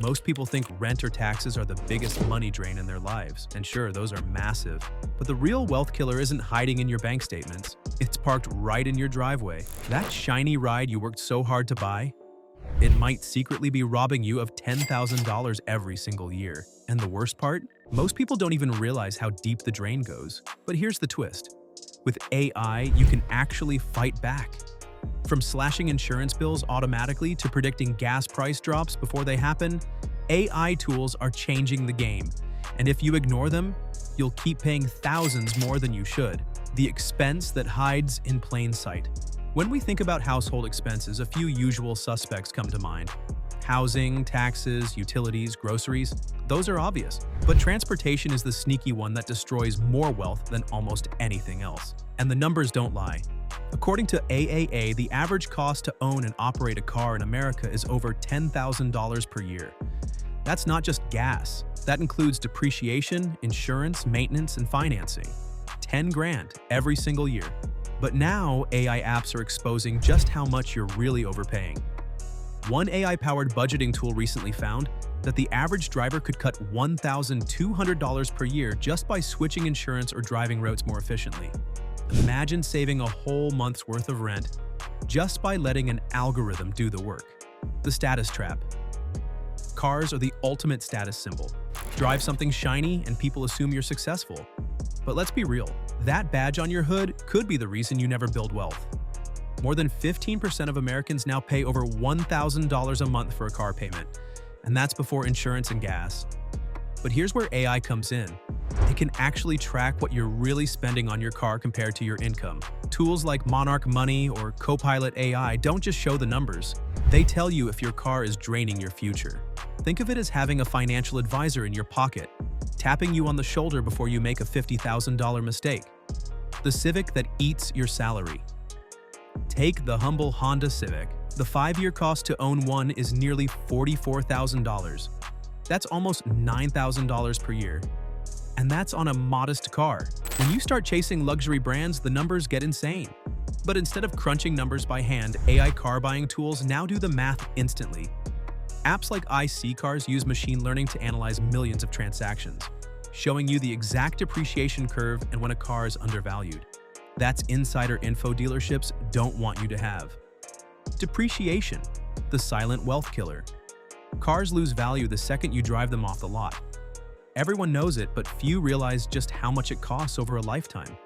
Most people think rent or taxes are the biggest money drain in their lives, and sure, those are massive. But the real wealth killer isn't hiding in your bank statements. It's parked right in your driveway. That shiny ride you worked so hard to buy, it might secretly be robbing you of $10,000 every single year. And the worst part? Most people don't even realize how deep the drain goes. But here's the twist. With AI, you can actually fight back. From slashing insurance bills automatically to predicting gas price drops before they happen, AI tools are changing the game. And if you ignore them, you'll keep paying thousands more than you should. The expense that hides in plain sight. When we think about household expenses, a few usual suspects come to mind. Housing, taxes, utilities, groceries, those are obvious. But transportation is the sneaky one that destroys more wealth than almost anything else. And the numbers don't lie. According to AAA, the average cost to own and operate a car in America is over $10,000 per year. That's not just gas. That includes depreciation, insurance, maintenance, and financing. 10 grand every single year. But now, AI apps are exposing just how much you're really overpaying. One AI-powered budgeting tool recently found that the average driver could cut $1,200 per year just by switching insurance or driving routes more efficiently. Imagine saving a whole month's worth of rent just by letting an algorithm do the work. The status trap. Cars are the ultimate status symbol. Drive something shiny and people assume you're successful. But let's be real, that badge on your hood could be the reason you never build wealth. More than 15% of Americans now pay over $1,000 a month for a car payment, and that's before insurance and gas. But here's where AI comes in. It can actually track what you're really spending on your car compared to your income. Tools like Monarch Money or Copilot AI don't just show the numbers. They tell you if your car is draining your future. Think of it as having a financial advisor in your pocket, tapping you on the shoulder before you make a $50,000 mistake. The Civic that eats your salary. Take the humble Honda Civic. The 5-year cost to own one is nearly $44,000. That's almost $9,000 per year. And that's on a modest car. When you start chasing luxury brands, the numbers get insane. But instead of crunching numbers by hand, AI car buying tools now do the math instantly. Apps like iSeeCars use machine learning to analyze millions of transactions, showing you the exact depreciation curve and when a car is undervalued. That's insider info dealerships don't want you to have. Depreciation, the silent wealth killer. Cars lose value the second you drive them off the lot. Everyone knows it, but few realize just how much it costs over a lifetime.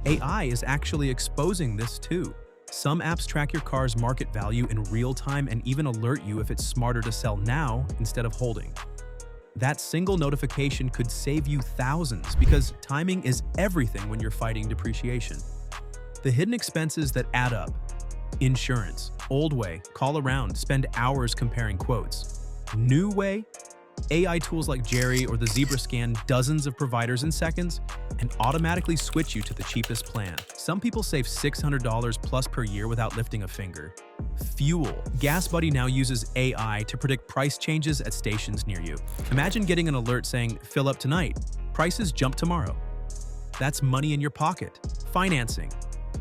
AI is actually exposing this too. Some apps track your car's market value in real time and even alert you if it's smarter to sell now instead of holding. That single notification could save you thousands because timing is everything when you're fighting depreciation. The hidden expenses that add up. Insurance. Old way, call around, spend hours comparing quotes. New way, AI tools like Jerry or the Zebra scan dozens of providers in seconds and automatically switch you to the cheapest plan. Some people save $600 plus per year without lifting a finger. Fuel. GasBuddy now uses AI to predict price changes at stations near you. Imagine getting an alert saying, "Fill up tonight. Prices jump tomorrow." That's money in your pocket. Financing.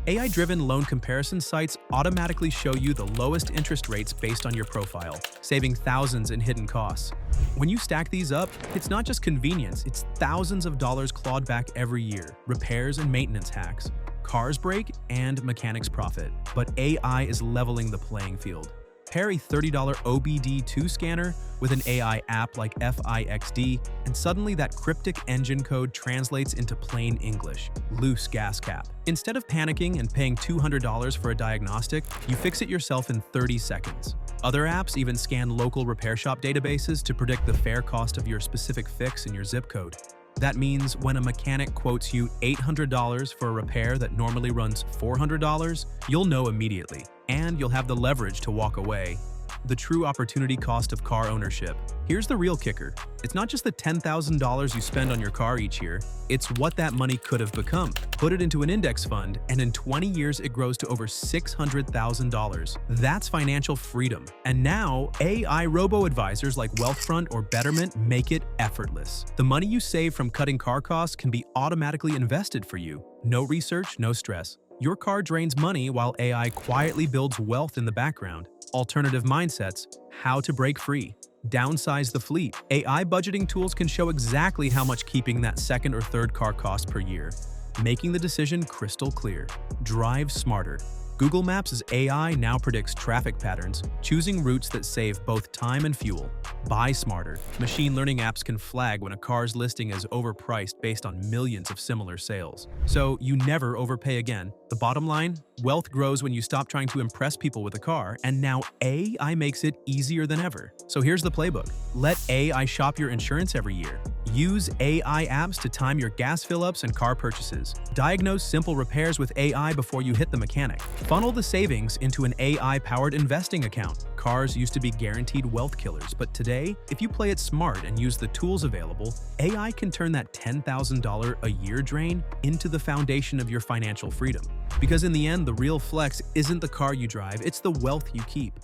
AI-driven loan comparison sites automatically show you the lowest interest rates based on your profile, saving thousands in hidden costs. When you stack these up, it's not just convenience, it's thousands of dollars clawed back every year, repairs and maintenance hacks. Cars break and mechanics profit, but AI is leveling the playing field. Pair a $30 OBD2 scanner with an AI app like FIXD, and suddenly that cryptic engine code translates into plain English: loose gas cap. Instead of panicking and paying $200 for a diagnostic, you fix it yourself in 30 seconds. Other apps even scan local repair shop databases to predict the fair cost of your specific fix in your zip code. That means when a mechanic quotes you $800 for a repair that normally runs $400, you'll know immediately, and you'll have the leverage to walk away. The true opportunity cost of car ownership. Here's the real kicker. It's not just the $10,000 you spend on your car each year, it's what that money could have become. Put it into an index fund, and in 20 years it grows to over $600,000. That's financial freedom. And now, AI robo-advisors like Wealthfront or Betterment make it effortless. The money you save from cutting car costs can be automatically invested for you. No research, no stress. Your car drains money while AI quietly builds wealth in the background. Alternative mindsets, how to break free. Downsize the fleet. AI budgeting tools can show exactly how much keeping that second or third car costs per year, making the decision crystal clear. Drive smarter. Google Maps' AI now predicts traffic patterns, choosing routes that save both time and fuel. Buy smarter. Machine learning apps can flag when a car's listing is overpriced based on millions of similar sales. So you never overpay again. The bottom line? Wealth grows when you stop trying to impress people with a car, and now AI makes it easier than ever. So here's the playbook. Let AI shop your insurance every year. Use AI apps to time your gas fill-ups and car purchases. Diagnose simple repairs with AI before you hit the mechanic. Funnel the savings into an AI-powered investing account. Cars used to be guaranteed wealth killers, but today, if you play it smart and use the tools available, AI can turn that $10,000 a year drain into the foundation of your financial freedom. Because in the end, the real flex isn't the car you drive, it's the wealth you keep.